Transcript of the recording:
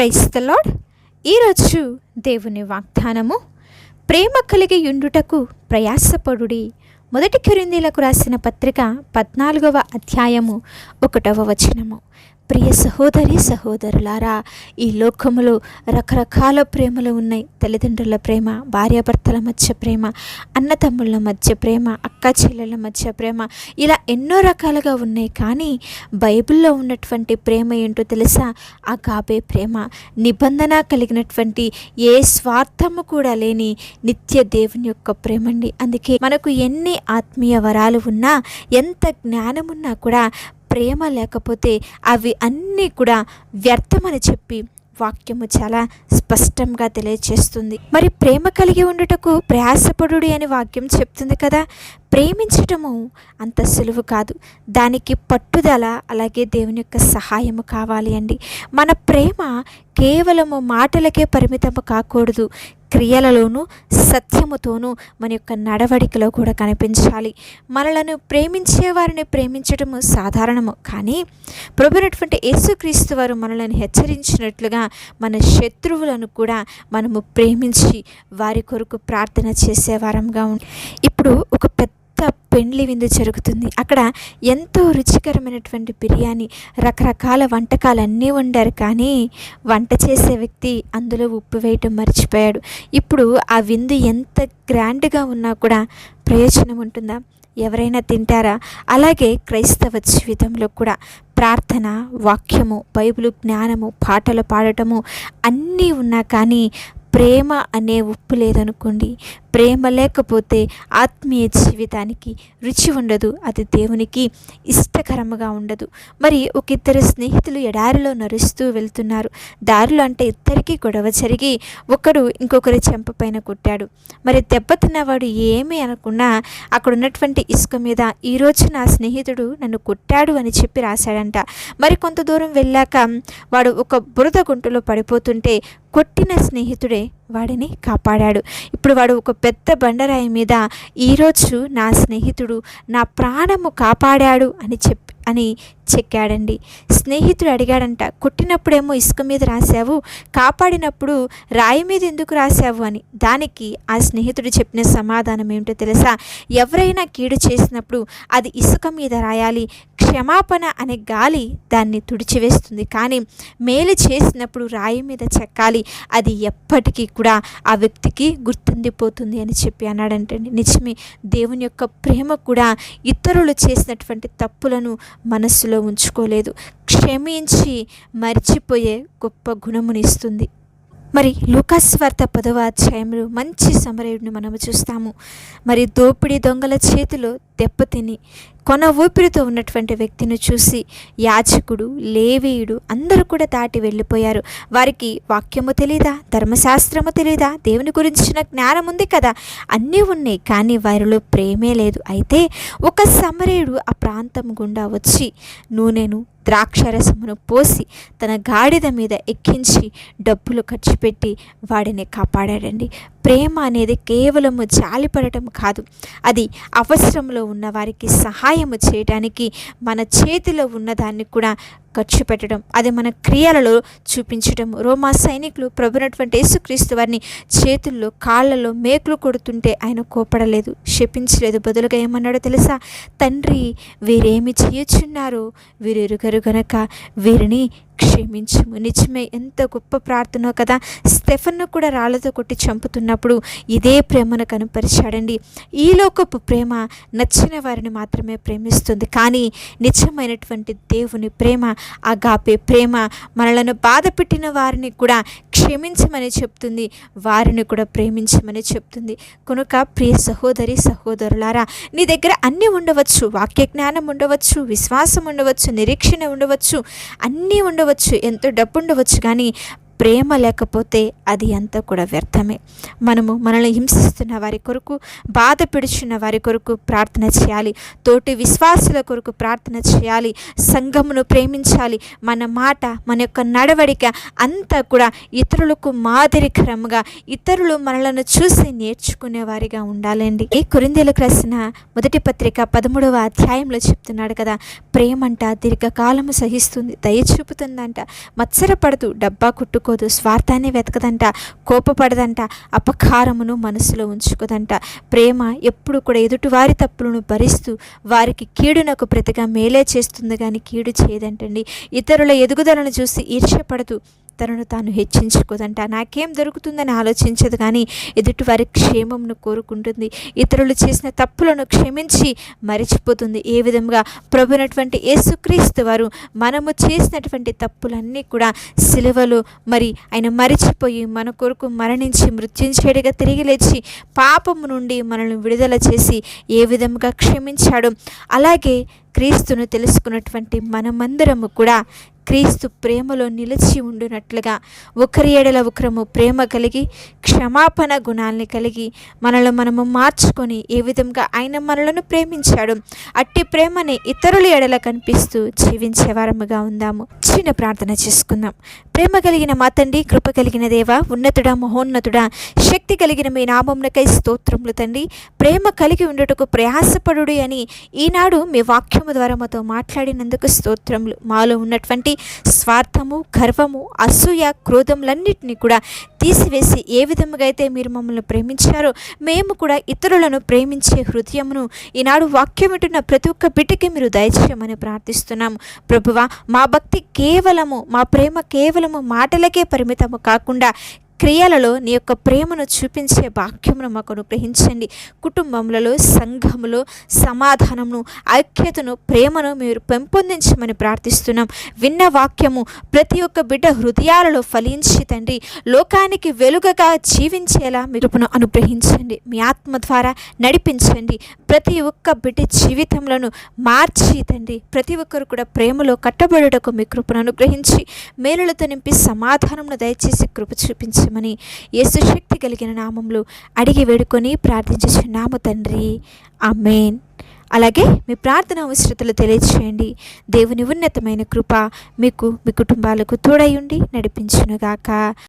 Praise the lord. ఈరోజు దేవుని వాగ్దానము, ప్రేమ కలిగి యుండుటకు ప్రయాసపడుడి. 1 కొరింథీయులకు రాసిన పత్రిక 14వ అధ్యాయము 1వ వచనము. ప్రియ సహోదరి సహోదరులారా, ఈ లోకములో రకరకాల ప్రేమలు ఉన్నాయి. తల్లిదండ్రుల ప్రేమ, భార్యాభర్తల మధ్య ప్రేమ, అన్నతమ్ముళ్ళ మధ్య ప్రేమ, అక్క చెల్లెళ్ళ మధ్య ప్రేమ, ఇలా ఎన్నో రకాలుగా ఉన్నాయి. కానీ బైబిల్లో ఉన్నటువంటి ప్రేమ ఏంటో తెలుసా? అగాపే ప్రేమ, నిబంధన కలిగినటువంటి, ఏ స్వార్థము కూడా లేని నిత్య దేవుని యొక్క ప్రేమ అండి. అందుకే మనకు ఎన్ని ఆత్మీయ వరాలు ఉన్నా, ఎంత జ్ఞానమున్నా కూడా ప్రేమ లేకపోతే అవి అన్నీ కూడా వ్యర్థమని చెప్పి వాక్యము చాలా స్పష్టంగా తెలియజేస్తుంది. మరి ప్రేమ కలిగి ఉండుటకు ప్రయాసపడుడి అని వాక్యం చెప్తుంది కదా. ప్రేమించటము అంత సులువు కాదు. దానికి పట్టుదల, అలాగే దేవుని యొక్క సహాయము కావాలి అండి. మన ప్రేమ కేవలము మాటలకే పరిమితము కాకూడదు, క్రియలలోనూ సత్యముతోనూ మన యొక్క నడవడికలో కూడా కనిపించాలి. మనలను ప్రేమించే వారిని ప్రేమించడము సాధారణము, కానీ ప్రభువైనటువంటి యేసుక్రీస్తు వారు మనలను హెచ్చరించినట్లుగా మన శత్రువులను కూడా మనము ప్రేమించి వారి కొరకు ప్రార్థన చేసేవారంగా ఇప్పుడు ఒక పెద్ద పెండ్లి విందు జరుగుతుంది. అక్కడ ఎంతో రుచికరమైనటువంటి బిర్యానీ, రకరకాల వంటకాలన్నీ వండారు. కానీ వంట చేసే వ్యక్తి అందులో ఉప్పు వేయటం మర్చిపోయాడు. ఇప్పుడు ఆ విందు ఎంత గ్రాండ్గా ఉన్నా కూడా ప్రయోజనం ఉంటుందా? ఎవరైనా తింటారా? అలాగే క్రైస్తవ జీవితంలో కూడా ప్రార్థన, వాక్యము, బైబిలు జ్ఞానము, పాటలు పాడటము అన్నీ ఉన్నా కానీ ప్రేమ అనే ఉప్పు లేదనుకోండి, ప్రేమ లేకపోతే ఆత్మీయ జీవితానికి రుచి ఉండదు, అది దేవునికి ఇష్టకరముగా ఉండదు. మరి ఒక ఇద్దరు స్నేహితులు ఎడారిలో నడుస్తూ వెళ్తున్నారు. దారిలో అంటే ఇద్దరికీ గొడవ జరిగి ఒకడు ఇంకొకరి చెంప పైన కొట్టాడు. మరి దెబ్బతిన్నవాడు ఏమీ అనకుండా అక్కడ ఉన్నటువంటి ఇసుక మీద, ఈరోజు నా స్నేహితుడు నన్ను కొట్టాడు అని చెప్పి రాశాడంట. మరి కొంత దూరం వెళ్ళాక వాడు ఒక బురద గుంటలో పడిపోతుంటే కొట్టిన స్నేహితుడే వాడిని కాపాడాడు. ఇప్పుడు వాడు ఒక పెద్ద బండరాయి మీద, ఈరోజు నా స్నేహితుడు నా ప్రాణము కాపాడాడు అని చెక్కాడండి. స్నేహితుడు అడిగాడంట, కొట్టినప్పుడేమో ఇసుక మీద రాశావు, కాపాడినప్పుడు రాయి మీద ఎందుకు రాశావు అని. దానికి ఆ స్నేహితుడు చెప్పిన సమాధానం ఏమిటో తెలుసా? ఎవరైనా కీడు చేసినప్పుడు అది ఇసుక మీద రాయాలి, క్షమాపణ అనే గాలి దాన్ని తుడిచివేస్తుంది. కానీ మేలు చేసినప్పుడు రాయి మీద చెక్కాలి, అది ఎప్పటికీ కూడా ఆ వ్యక్తికి గుర్తుండిపోతుంది అని చెప్పి అన్నాడంటండి. నిజమే, దేవుని యొక్క ప్రేమ కూడా ఇతరులు చేసినటువంటి తప్పులను మనస్సులో ఉంచుకోలేదు, క్షమించి మర్చిపోయే గొప్ప గుణమునిస్తుంది. మరి లూకాసు సువార్త 10వ అధ్యాయంలో మంచి సమరయుడిని మనము చూస్తాము. మరి దోపిడీ దొంగల చేతిలో దెబ్బతిని కొన ఊపిరితో ఉన్నటువంటి వ్యక్తిని చూసి యాజకుడు, లేవీయుడు అందరూ కూడా దాటి వెళ్ళిపోయారు. వారికి వాక్యము తెలీదా? ధర్మశాస్త్రము తెలీదా? దేవుని గురించిన జ్ఞానం ఉంది కదా, అన్నీ ఉన్నాయి, కానీ వారిలో ప్రేమే లేదు. అయితే ఒక సమరయుడు ఆ ప్రాంతం గుండా వచ్చి నూనెను, ద్రాక్షరసమును పోసి తన గాడిద మీద ఎక్కించి డబ్బులు ఖర్చు పెట్టి వాడిని కాపాడాడండి. ప్రేమ అనేది కేవలము జాలిపడటం కాదు, అది అవసరంలో ఉన్న వారికి సహాయము చేయడానికి మన చేతిలో ఉన్నదాన్ని కూడా ఖర్చు పెట్టడం, అది మన క్రియలలో చూపించడం. రోమా సైనికులు ప్రభువైనటువంటి యేసుక్రీస్తు వారిని చేతుల్లో, కాళ్ళలో మేకులు కొడుతుంటే ఆయన కోపడలేదు, శపించలేదు. బదులుగా ఏమన్నాడో తెలుసా? తండ్రి, వీరేమి చేయుచున్నారో వీరెరుగరు గనక వీరిని క్షమించుము. నిజమే, ఎంత గొప్ప ప్రార్థన కదా. స్టెఫన్ను కూడా రాళ్లతో కొట్టి చంపుతున్నప్పుడు ఇదే ప్రేమను కనుపరిచాడండి. ఈ లోకపు ప్రేమ నచ్చిన వారిని మాత్రమే ప్రేమిస్తుంది, కానీ నిజమైనటువంటి దేవుని ప్రేమ, అగాపే ప్రేమ, మనలను బాధ పెట్టిన వారిని కూడా క్షమించమని చెప్తుంది, వారిని కూడా ప్రేమించమని చెప్తుంది. కనుక ప్రియ సహోదరి సహోదరులారా, నీ దగ్గర అన్నీ ఉండవచ్చు, వాక్య జ్ఞానం ఉండవచ్చు, విశ్వాసం ఉండవచ్చు, నిరీక్షణ ఉండవచ్చు, అన్నీ ఉండవచ్చు, ఎంతో డబ్బు ఉండవచ్చు, కానీ ప్రేమ లేకపోతే అది అంతా కూడా వ్యర్థమే. మనల్ని హింసిస్తున్న వారి కొరకు, బాధ పెడుచున్న వారి కొరకు ప్రార్థన చేయాలి, తోటి విశ్వాసుల కొరకు ప్రార్థన చేయాలి, సంఘమును ప్రేమించాలి. మన మాట, మన యొక్క నడవడిక అంతా కూడా ఇతరులకు మాదిరికరంగా, ఇతరులు మనలను చూసి నేర్చుకునే వారిగా ఉండాలండి. ఈ కొరింథీయులకు రాసిన 1వ పత్రిక 13వ అధ్యాయంలో చెప్తున్నాడు కదా, ప్రేమంట దీర్ఘకాలము సహిస్తుంది, దయ చూపుతుందంట, మత్సరపడదు, డబ్బా కొట్టు కోరుకోదు, స్వార్థాన్ని వెతకదంట, కోపపడదంట, అపకారమును మనసులో ఉంచుకోదంట. ప్రేమ ఎప్పుడు కూడా ఎదుటివారి తప్పులను భరిస్తూ వారికి కీడునకు ప్రతిగా మేలే చేస్తుంది కానీ కీడు చేయదంటండి. ఇతరుల ఎదుగుదలను చూసి ఈర్ష్యపడుతూ తనను తాను హెచ్చించుకోదంట. నాకేం దొరుకుతుందని ఆలోచించదు కానీ ఎదుటివారి క్షేమంను కోరుకుంటుంది. ఇతరులు చేసిన తప్పులను క్షమించి మరిచిపోతుంది. ఏ విధంగా ప్రభునటువంటి యేసుక్రీస్తు వారు మనము చేసినటువంటి తప్పులన్నీ కూడా సిలువలో ఆయన మరిచిపోయి మన కొరకు మరణించి మృత్యుంజయుడిగా తిరిగి లేచి పాపము నుండి మనల్ని విడుదల చేసి ఏ విధంగా క్షమించాడు, అలాగే క్రీస్తును తెలుసుకున్నటువంటి మనమందరము కూడా క్రీస్తు ప్రేమలో నిలిచి ఉండునట్లుగా ఒకరి ఎడల ఒకరము ప్రేమ కలిగి క్షమాపణ గుణాలని కలిగి మనము మార్చుకొని ఏ విధంగా ఆయన మనలను ప్రేమించాడు అట్టి ప్రేమని ఇతరుల ఎడల కనిపిస్తూ జీవించేవారముగా ఉందాము. చిన్న ప్రార్థన చేసుకుందాం. ప్రేమ కలిగిన మా తండ్రి, కృప కలిగిన దేవ, ఉన్నతుడా, మహోన్నతుడా, శక్తి కలిగిన మీ నామమునకై స్తోత్రములు తండ్రి. ప్రేమ కలిగి ఉండుటకు ప్రయాసపడుడి అని ఈనాడు మీ వాక్యము ద్వారా మాతో మాట్లాడినందుకు స్తోత్రములు. మాలో ఉన్నటువంటి స్వార్థము, గర్వము, అసూయ, క్రోధములన్నిటినీ కూడా తీసివేసి ఏ విధముగా అయితే మీరు మమ్మల్ని ప్రేమించారో మేము కూడా ఇతరులను ప్రేమించే హృదయమును ఈనాడు వాక్యం వింటున్న ప్రతి ఒక్క బిడ్డకి మీరు దయచేయమని ప్రార్థిస్తున్నాము. ప్రభువా, మా భక్తి కేవలము, మా ప్రేమ కేవలము మాటలకే పరిమితము కాకుండా క్రియలలో నీ యొక్క ప్రేమను చూపించే భాగ్యమును మాకు అనుగ్రహించండి. కుటుంబములలో, సంఘములో సమాధానమును, ఐక్యతను, ప్రేమను మీరు పెంపొందించమని ప్రార్థిస్తున్నాం. విన్న వాక్యము ప్రతి ఒక్క బిడ్డ హృదయాలలో ఫలించి తండ్రి లోకానికి వెలుగగా జీవించేలా మీరు అనుగ్రహించండి. మీ ఆత్మ ద్వారా నడిపించండి. ప్రతి ఒక్క బిడ్డ జీవితంలో మార్చి తండ్రి ప్రతి ఒక్కరు కూడా ప్రేమలో కట్టబడుటకు మీ కృపను అనుగ్రహించి మేలులతో నింపి సమాధానమును దయచేసి కృప చూపించమని యేసు శక్తి కలిగిన నామంలో అడిగి వేడుకొని ప్రార్థించుచున్నాము తండ్రి. ఆమేన్. అలాగే మీ ప్రార్థన అవసరతలు తెలియచేయండి. దేవుని ఉన్నతమైన కృప మీకు, మీ కుటుంబాలకు తోడై ఉండి నడిపించునుగాక.